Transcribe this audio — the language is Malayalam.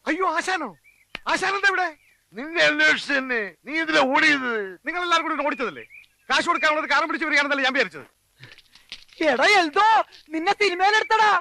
അയ്യോ ആശാനോ? ആശാനെന്താ ഇവിടെ? നിന്നെ അന്വേഷിച്ച് തന്നെ. നീ ഇതിലെ ഓടിയത്? നിങ്ങൾ എല്ലാവരും കൂടി ഓടിച്ചതല്ലേ? കാശ് കൊടുക്കാനുള്ളത് കാരം പിടിച്ച് വരികയാണെന്നല്ലേ ഞാൻ വിചാരിച്ചത്. എടാ എൽദോ, നിന്നെ സിനിമയിലെടുത്തടാ.